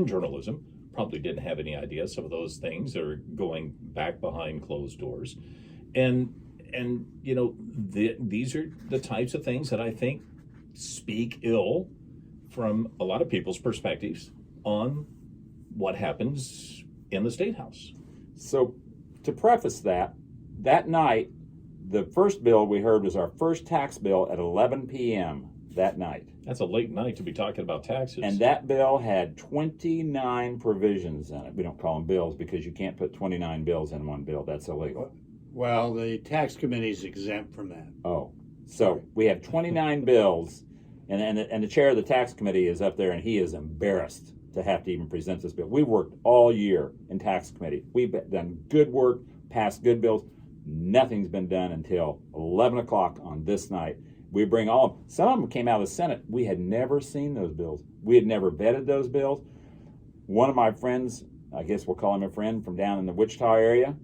journalism probably didn't have any idea. Some of those things are going back behind closed doors, and these are the types of things that I think speak ill from a lot of people's perspectives on what happens in the State House. So, to preface that night, the first bill we heard was our first tax bill at 11 p.m. that night. That's a late night to be talking about taxes. And that bill had 29 provisions in it. We don't call them bills because you can't put 29 bills in one bill. That's illegal. Well, the tax committee is exempt from that. Oh, so we have 29 bills, and the chair of the tax committee is up there, and he is embarrassed to have to even present this bill. We worked all year in tax committee. We've done good work, passed good bills. Nothing's been done until 11 o'clock on this night. We bring some of them came out of the Senate. We had never seen those bills. We had never vetted those bills. One of my friends, I guess we'll call him a friend from down in the Wichita area,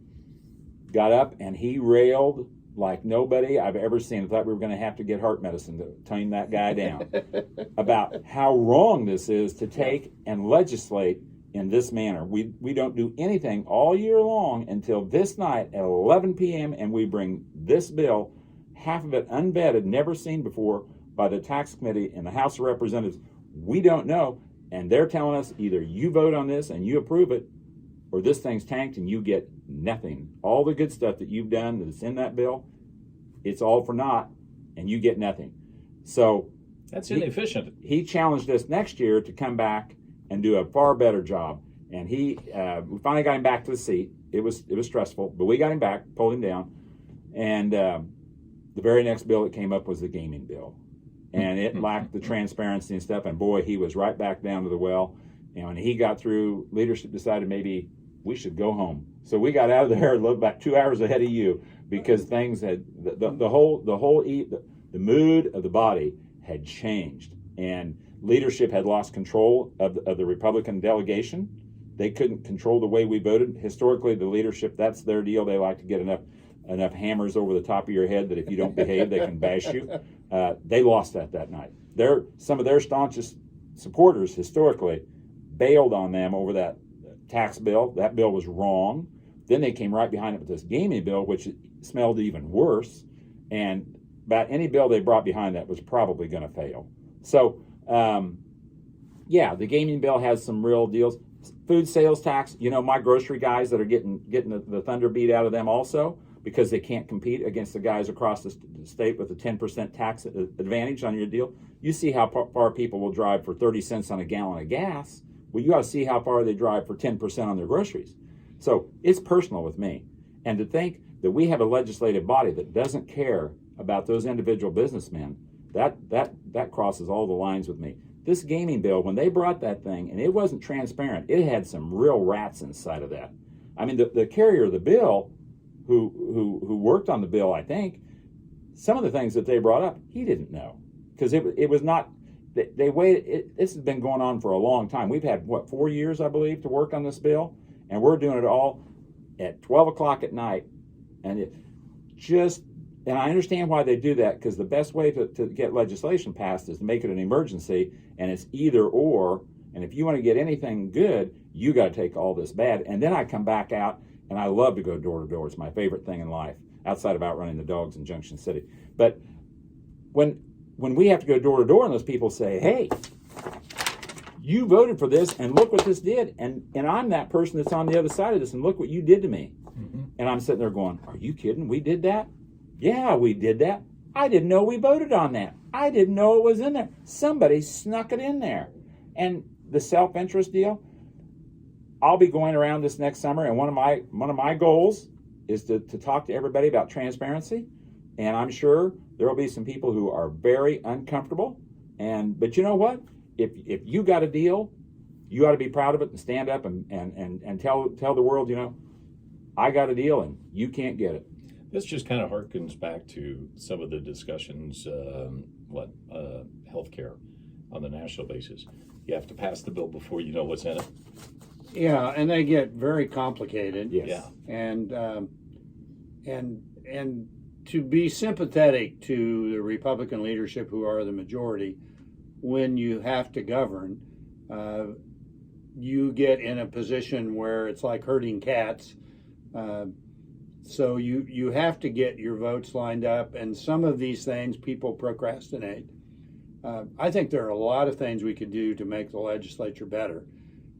got up and he railed like nobody I've ever seen. I thought we were going to have to get heart medicine to tone that guy down about how wrong this is to take and legislate in this manner. We don't do anything all year long until this night at 11 p.m. and we bring this bill, half of it unvetted, never seen before, by the tax committee in the House of Representatives. We don't know, and they're telling us either you vote on this and you approve it, or this thing's tanked and you get nothing. All the good stuff that you've done that's in that bill, it's all for naught, and you get nothing. So that's inefficient. He challenged us next year to come back and do a far better job, and we finally got him back to the seat. It was stressful, but we got him back, pulled him down, and the very next bill that came up was the gaming bill, and it lacked the transparency and stuff. And boy, he was right back down to the well. And when he got through, leadership decided maybe we should go home. So we got out of there about 2 hours ahead of you, because things had the mood of the body had changed, and leadership had lost control of the Republican delegation. They couldn't control the way we voted. Historically, the leadership, that's their deal. They like to get enough hammers over the top of your head that if you don't behave, they can bash you. They lost that night. Some of their staunchest supporters historically bailed on them over that tax bill. That bill was wrong. Then they came right behind it with this gaming bill, which smelled even worse. And about any bill they brought behind that was probably going to fail. So, the gaming bill has some real deals. Food sales tax, my grocery guys that are getting the thunder beat out of them also, because they can't compete against the guys across the state with a 10% tax advantage on your deal. You see how far people will drive for 30 cents on a gallon of gas Well, you got to see how far they drive for 10% on their groceries. So it's personal with me. And to think that we have a legislative body that doesn't care about those individual businessmen, that crosses all the lines with me. This gaming bill, when they brought that thing, and it wasn't transparent, it had some real rats inside of that. I mean, the carrier of the bill, who worked on the bill, I think, some of the things that they brought up, he didn't know, because it was not. They waited. This has been going on for a long time. We've had 4 years, I believe, to work on this bill, and we're doing it all at 12 o'clock at night, and and I understand why they do that, because the best way to get legislation passed is to make it an emergency, and it's either or. And if you want to get anything good, you got to take all this bad. And then I come back out, and I love to go door to door. It's my favorite thing in life, outside of outrunning the dogs in Junction City. But when we have to go door to door, and those people say, "Hey, you voted for this, and look what this did," and I'm that person that's on the other side of this, and look what you did to me. Mm-hmm. And I'm sitting there going, "Are you kidding? We did that? Yeah, we did that. I didn't know we voted on that. I didn't know it was in there. Somebody snuck it in there." And the self-interest deal, I'll be going around this next summer, and one of my goals is to talk to everybody about transparency. And I'm sure there will be some people who are very uncomfortable. But you know what? If you got a deal, you ought to be proud of it and stand up and tell the world, I got a deal and you can't get it. This just kind of harkens back to some of the discussions, healthcare on the national basis. You have to pass the bill before you know what's in it. Yeah, and they get very complicated. Yes. Yeah. And to be sympathetic to the Republican leadership, who are the majority, when you have to govern, you get in a position where it's like herding cats. So you have to get your votes lined up, and some of these things people procrastinate. I think there are a lot of things we could do to make the legislature better.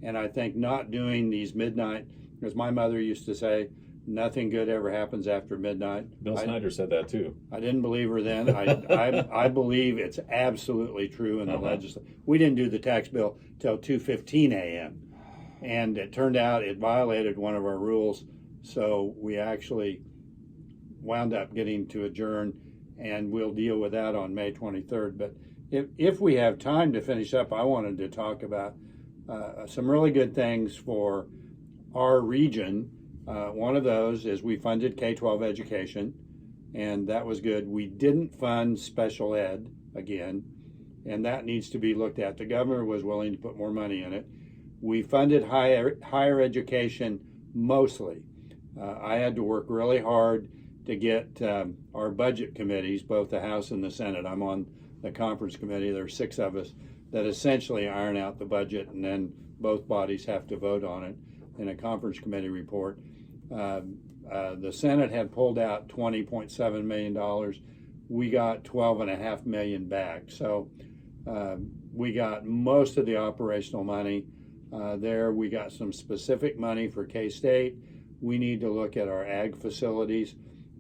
And I think not doing these midnight, as my mother used to say, nothing good ever happens after midnight. Bill Snyder said that too. I didn't believe her then. I believe it's absolutely true in the legislature. We didn't do the tax bill till 2:15 a.m. And it turned out it violated one of our rules. So we actually wound up getting to adjourn, and we'll deal with that on May 23rd. But if we have time to finish up, I wanted to talk about some really good things for our region. One of those is we funded K-12 education, and that was good. We didn't fund special ed again, and that needs to be looked at. The governor was willing to put more money in it. We funded higher education mostly. I had to work really hard to get our budget committees, both the House and the Senate. I'm on the conference committee. There are 6 of us that essentially iron out the budget, and then both bodies have to vote on it in a conference committee report. The Senate had pulled out $20.7 million. We got $12.5 million back. So we got most of the operational money there. We got some specific money for K-State. We need to look at our ag facilities,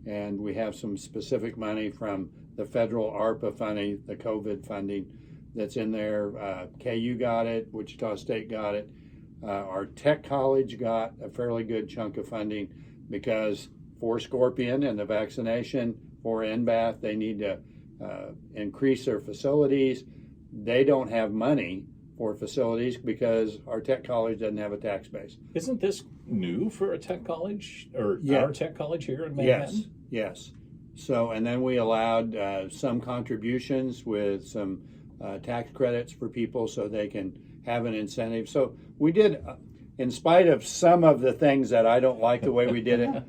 and we have some specific money from the federal ARPA funding, the COVID funding that's in there. KU got it, Wichita State got it. Our tech college got a fairly good chunk of funding because for Scorpion and the vaccination, for NBAth, they need to increase their facilities. They don't have money for facilities because our tech college doesn't have a tax base. Isn't this new for a tech college, or our tech college here in Manhattan? Yes. So, and then we allowed some contributions with some tax credits for people so they can have an incentive. So we did, in spite of some of the things that I don't like the way we did it,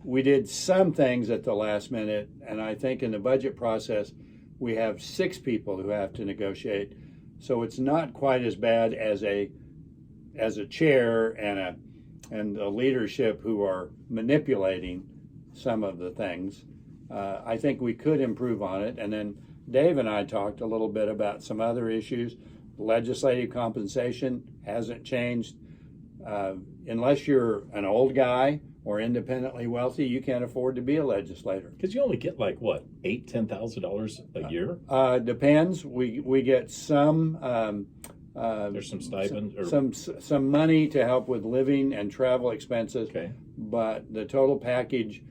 we did some things at the last minute. And I think in the budget process, we have 6 people who have to negotiate. So it's not quite as bad as a chair and a leadership who are manipulating some of the things. I think we could improve on it. And then Dave and I talked a little bit about some other issues. Legislative compensation hasn't changed. Unless you're an old guy or independently wealthy, you can't afford to be a legislator. Because you only get like what, $8,000-$10,000 a year? Depends. We get some There's some stipend or some money to help with living and travel expenses. okay. But the total package,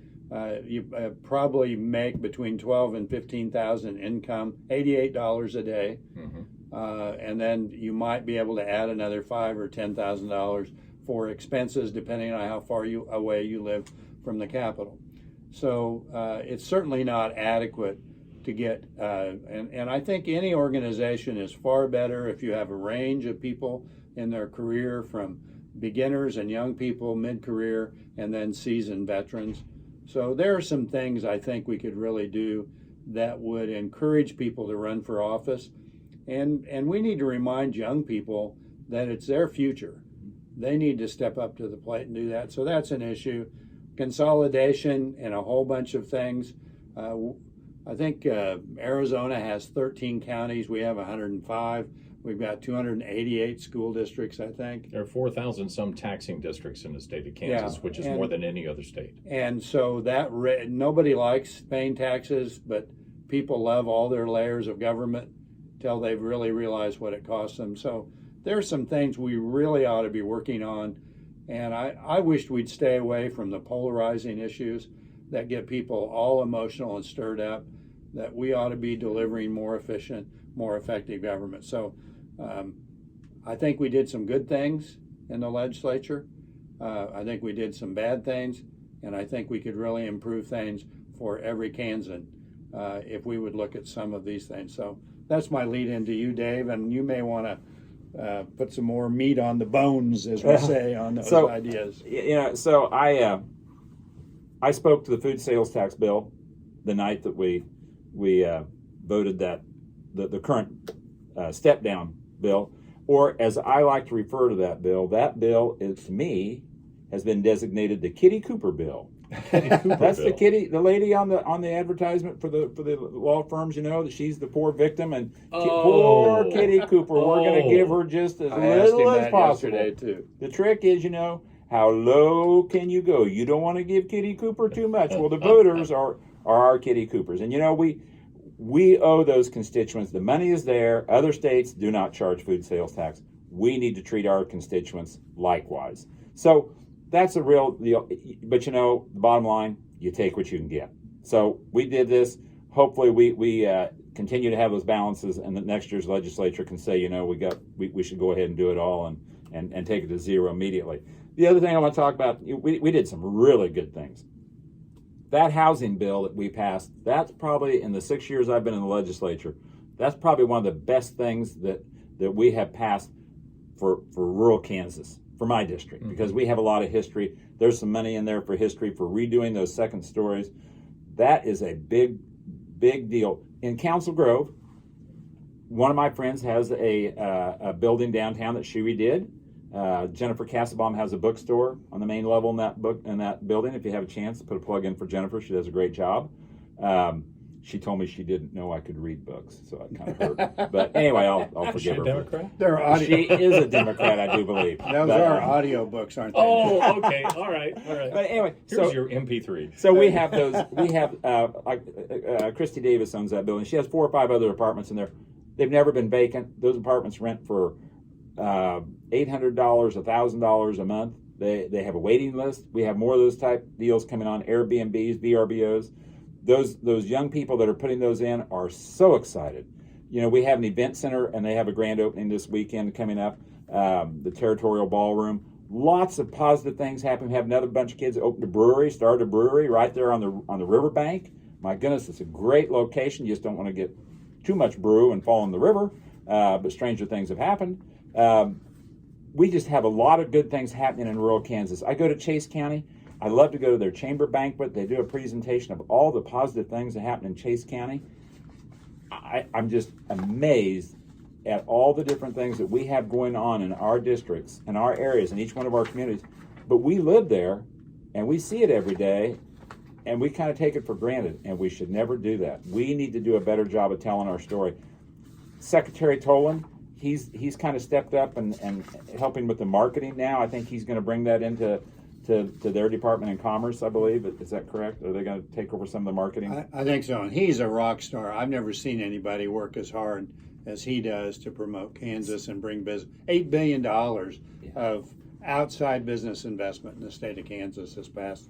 you probably make between 12 and 15,000 income, $88 a day, and then you might be able to add another $5,000 or $10,000 for expenses, depending on how far away you live from the capital. So it's certainly not adequate to get, and I think any organization is far better if you have a range of people in their career, from beginners and young people, mid-career, and then seasoned veterans. So there are some things I think we could really do that would encourage people to run for office. And we need to remind young people that it's their future. They need to step up to the plate and do that. So that's an issue. Consolidation and a whole bunch of things. I think Arizona has 13 counties. We have 105. We've got 288 school districts, I think. There are 4,000 some taxing districts in the state of Kansas, which is more than any other state. And so that nobody likes paying taxes, but people love all their layers of government till they've really realized what it costs them. So there's some things we really ought to be working on. And I wished we'd stay away from the polarizing issues that get people all emotional and stirred up, that we ought to be delivering more efficient, more effective government. So I think we did some good things in the legislature. I think we did some bad things, and I think we could really improve things for every Kansan if we would look at some of these things. So that's my lead into you, Dave, and you may want to put some more meat on the bones, as we say, on those ideas. So I spoke to the food sales tax bill the night that we voted that the current step down bill, or as I like to refer to that bill is, to me, has been designated the Kitty Cooper bill. That's the lady on the advertisement for the law firms. That she's the poor victim, and poor Kitty Cooper. We're going to give her just as little as possible. Yesterday too. The trick is, how low can you go? You don't want to give Kitty Cooper too much. Well, the voters are our Kitty Coopers, and we owe those constituents. The money is there. Other states do not charge food sales tax. We need to treat our constituents likewise. So that's a real deal. But the bottom line, you take what you can get. So we did this. Hopefully we continue to have those balances, and the next year's legislature can say, we should go ahead and do it all and take it to zero immediately. The other thing I want to talk about, we did some really good things. That housing bill that we passed, that's probably, in the 6 years I've been in the legislature, that's probably one of the best things that we have passed for rural Kansas, for my district, because we have a lot of history. There's some money in there for history, for redoing those second stories. That is a big deal. In Council Grove, one of my friends has a building downtown that she redid. Jennifer Cassabaum has a bookstore on the main level in that building. If you have a chance to put a plug in for Jennifer, she does a great job. She told me she didn't know I could read books, so I kind of hurt. But anyway, I'll forgive her. Democrat? She is a Democrat, I do believe. Those are audio books, aren't they? Oh, okay. All right. But anyway, here's your MP3. So we have those. We have Christy Davis owns that building. She has 4 or 5 other apartments in there. They've never been vacant. Those apartments rent for $800, $1,000 a month. They have a waiting list. We have more of those type deals coming on, Airbnbs, VRBOs. Those young people that are putting those in are so excited. We have an event center, and they have a grand opening this weekend coming up, the Territorial Ballroom. Lots of positive things happen. We have another bunch of kids that opened a brewery, started a brewery right there on the riverbank. My goodness, it's a great location. You just don't want to get too much brew and fall in the river, but stranger things have happened. We just have a lot of good things happening in rural Kansas. I go to Chase County. I love to go to their chamber banquet. They do a presentation of all the positive things that happen in Chase County. I'm just amazed at all the different things that we have going on in our districts, in our areas, in each one of our communities. But we live there, and we see it every day, and we kind of take it for granted, and we should never do that. We need to do a better job of telling our story. Secretary Tolan, he's kind of stepped up and helping with the marketing now. I think he's going to bring that into their Department of Commerce, I believe. Is that correct? Are they going to take over some of the marketing? I think so. And he's a rock star. I've never seen anybody work as hard as he does to promote Kansas and bring business. $8 billion of outside business investment in the state of Kansas this past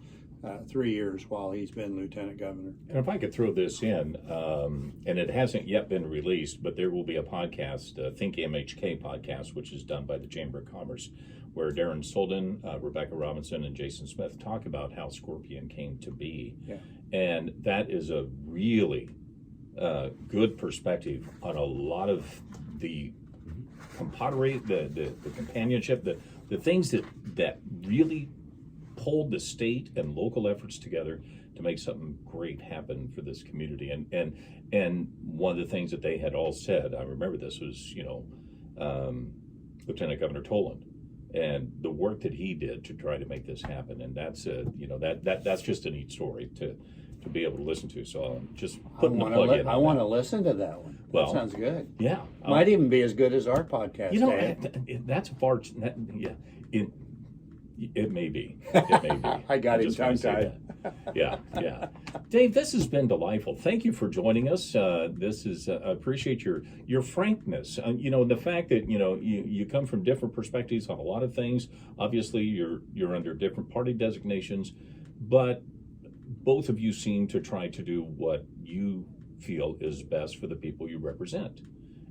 3 years while he's been lieutenant governor. And if I could throw this in, and it hasn't yet been released, but there will be a podcast, Think MHK podcast, which is done by the Chamber of Commerce, where Darren Solden, Rebecca Robinson, and Jason Smith talk about how Scorpion came to be. Yeah. And that is a really good perspective on a lot of the camaraderie, the companionship, the things that really pulled the state and local efforts together to make something great happen for this community. And one of the things that they had all said, I remember this, was, Lieutenant Governor Toland and the work that he did to try to make this happen. And that's that's just a neat story to be able to listen to. So I'm just putting the plug in. I want to listen to that one. Well, that sounds good. Yeah. Might even be as good as our podcast. That's far. It may be. It may be. I got him tongue-tied. Yeah. Dave, this has been delightful. Thank you for joining us. This is I appreciate your frankness. The fact that you come from different perspectives on a lot of things. Obviously, you're under different party designations, but both of you seem to try to do what you feel is best for the people you represent,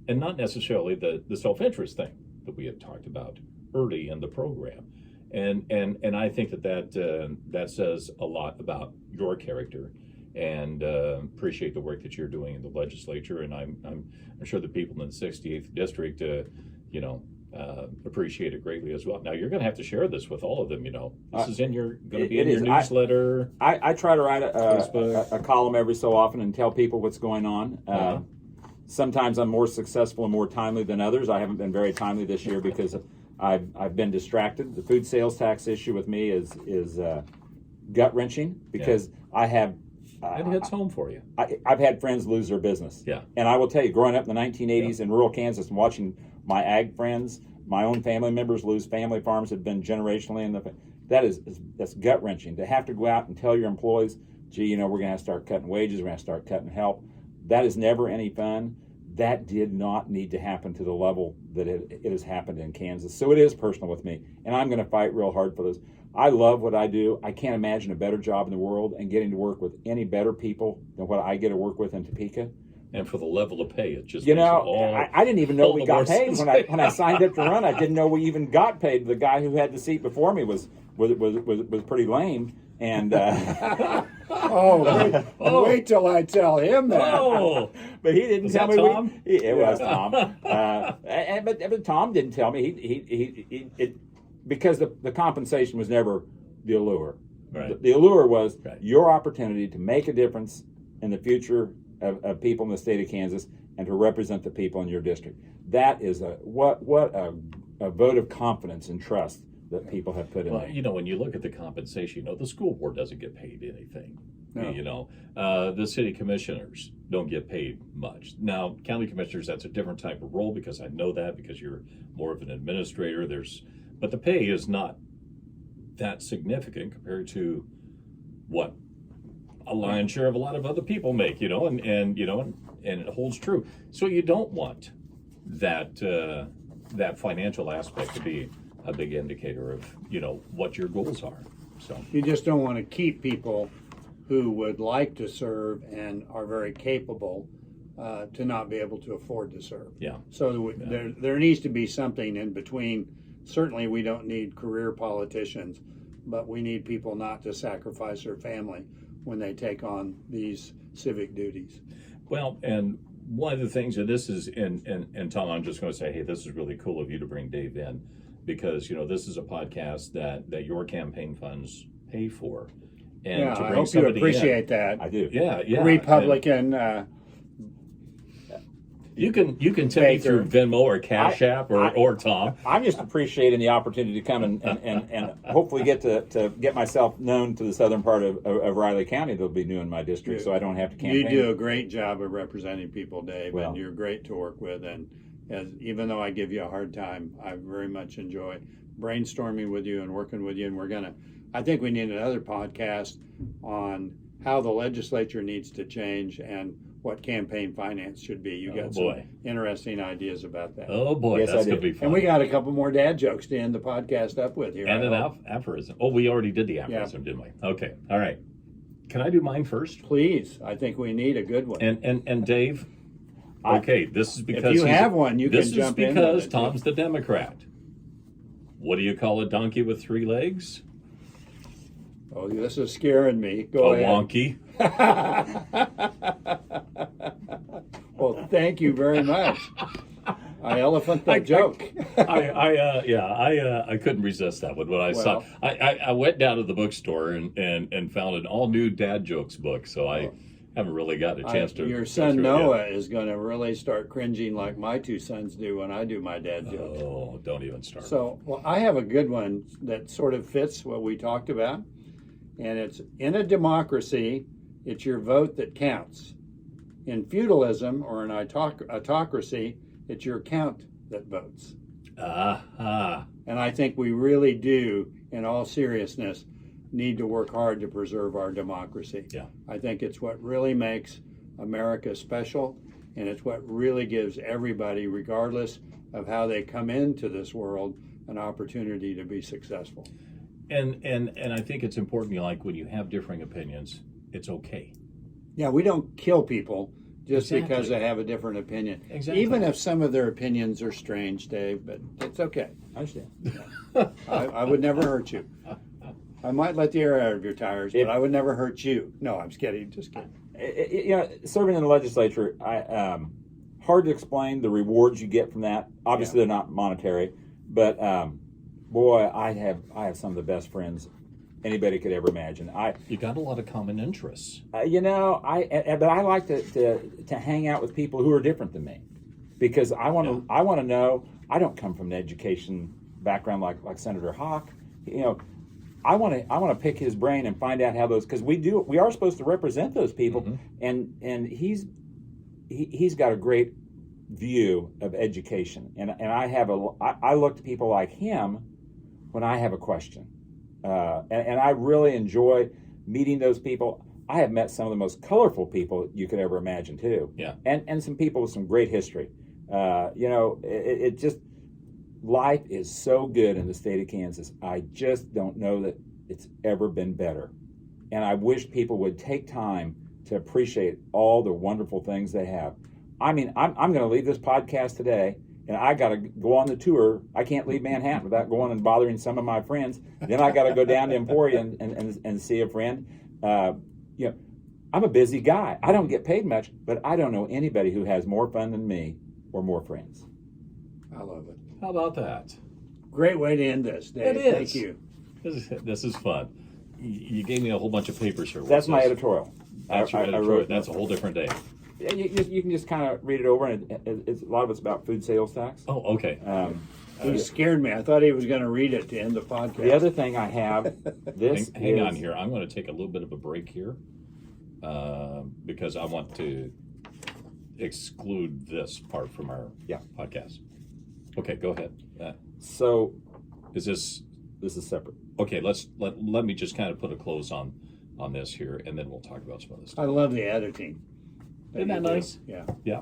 and not necessarily the self-interest thing that we had talked about early in the program. And I think that says a lot about your character, and appreciate the work that you're doing in the legislature. And I'm sure the people in the 68th district, appreciate it greatly as well. Now you're going to have to share this with all of them. This is in your newsletter. I try to write a column every so often and tell people what's going on. Sometimes I'm more successful and more timely than others. I haven't been very timely this year because I've been distracted. The food sales tax issue with me is gut wrenching because I have. It hits home for you. I've had friends lose their business. Yeah. And I will tell you, growing up in the 1980s in rural Kansas and watching my ag friends, my own family members lose family farms that have been generationally in the. That's gut wrenching to have to go out and tell your employees, gee, we're going to have to start cutting wages, we're going to start cutting help. That is never any fun. That did not need to happen to the level that it has happened in Kansas. So it is personal with me, and I'm going to fight real hard for this. I love what I do. I can't imagine a better job in the world, and getting to work with any better people than what I get to work with in Topeka. And for the level of pay, it just I didn't even know we got paid when I signed up to run. I didn't know we even got paid. The guy who had the seat before me was pretty lame. And wait till I tell him that. But he didn't tell me. Tom? It was Tom. But Tom didn't tell me. Because the compensation was never the allure. Right. The allure was your opportunity to make a difference in the future of people in the state of Kansas and to represent the people in your district. That is what a vote of confidence and trust that people have put in me. When you look at the compensation, the school board doesn't get paid anything. No. The city commissioners don't get paid much. Now, county commissioners, that's a different type of role because I know that because you're more of an administrator. But the pay is not that significant compared to what a lion's share of a lot of other people make, and it holds true. So you don't want that financial aspect to be a big indicator of what your goals are. So you just don't want to keep people who would like to serve and are very capable to not be able to afford to serve. Yeah. So there needs to be something in between. Certainly, we don't need career politicians, but we need people not to sacrifice their family when they take on these civic duties. Well, and one of the things, and this is, and Tom, I'm just going to say, hey, this is really cool of you to bring Dave in, because this is a podcast that your campaign funds pay for, and to bring I hope you appreciate that. I do. Yeah. Republican. You can tip me through Venmo or Cash App or Tom. I'm just appreciating the opportunity to come and hopefully get to get myself known to the southern part of Riley County that'll be new in my district, so I don't have to campaign. You do a great job of representing people, Dave, and you're great to work with. And even though I give you a hard time, I very much enjoy brainstorming with you and working with you. And I think we need another podcast on how the legislature needs to change and what campaign finance should be. You got boy. some interesting ideas about that. Oh boy, Yes, I that's do. gonna be fun. And we got a couple more dad jokes to end the podcast up with here. and I an hope. aphorism. Oh, we already did the aphorism, didn't we? Okay, all right. Can I do mine first? Please, I think we need a good one. And Dave. Okay, this is because if you he's- have one, you this can jump in is with because it. Tom's the Democrat. What do you call a donkey with 3 legs? Oh, this is scaring me. Go A ahead. wonky. Well, thank you very much. I elephant that joke. I couldn't resist that one when I saw. Well. I went down to the bookstore and found an all new dad jokes book, so I haven't really gotten a chance to. Your go son through it yet. Noah is going to really start cringing like my 2 sons do when I do my dad jokes. Oh, don't even start. So, well, I have a good one that sort of fits what we talked about. And it's in a democracy, it's your vote that counts. In feudalism or an autocracy, it's your count that votes. And I think we really do, in all seriousness, need to work hard to preserve our democracy. Yeah. I think it's what really makes America special, and it's what really gives everybody, regardless of how they come into this world, an opportunity to be successful. And I think it's important, like when you have differing opinions, it's okay. Yeah, we don't kill people just Exactly. because they have a different opinion. Exactly. Even if some of their opinions are strange, Dave, but it's okay. I understand. I would never hurt you. I might let the air out of your tires, but I would never hurt you. No, I'm just kidding. Just kidding. Serving in the legislature, hard to explain the rewards you get from that. Obviously, they're not monetary, but boy, I have some of the best friends anybody could ever imagine. You got a lot of common interests. But I like to hang out with people who are different than me, because I want to know. I don't come from an education background like Senator Hawk. I want to pick his brain and find out how those, because we are supposed to represent those people, Mm-hmm. and he's got a great view of education, and I look to people like him when I have a question, and I really enjoy meeting those people. I have met some of the most colorful people you could ever imagine too, and some people with some great history. It just, life is so good in the state of Kansas. I just don't know that it's ever been better. And I wish people would take time to appreciate all the wonderful things they have. I mean, I'm going to leave this podcast today, and I got to go on the tour. I can't leave Manhattan without going and bothering some of my friends. Then I got to go down to Emporia and see a friend. I'm a busy guy. I don't get paid much, but I don't know anybody who has more fun than me or more friends. I love it. How about that? Great way to end this, Dave. It is. Thank you. This is fun. You gave me a whole bunch of papers here. That's What's my this? editorial. That's your I editorial. wrote. That's a whole different day. You can just kind of read it over, and a lot of it's about food sales tax. Oh, okay. He scared me. I thought he was going to read it to end the podcast. The other thing I have, Hang on here. I'm going to take a little bit of a break here because I want to exclude this part from our podcast. Okay, go ahead. So, Is this this is separate. okay? Let me just kind of put a close on this here, and then we'll talk about some other stuff. I love the editing. Isn't that you do. nice? Yeah. Yeah.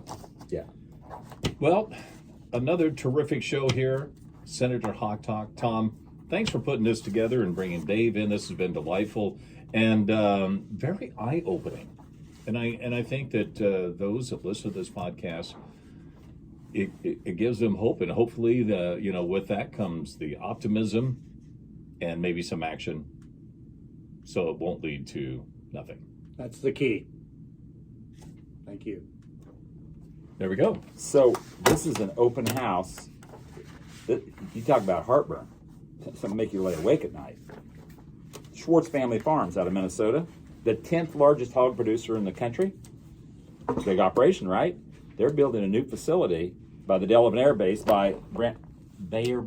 Yeah. Well, another terrific show here, Senator Hawk Talk. Tom, thanks for putting this together and bringing Dave in. This has been delightful and very eye-opening. And I think that those that listen to this podcast, it gives them hope, and hopefully with that comes the optimism and maybe some action, so it won't lead to nothing. That's the key. Thank you. There we go. So this is an open house. You talk about heartburn. Something make you lay awake at night. Schwartz Family Farms out of Minnesota, the 10th largest hog producer in the country. Big operation, right? They're building a new facility by the Delavan Air Base by Brent Bayer.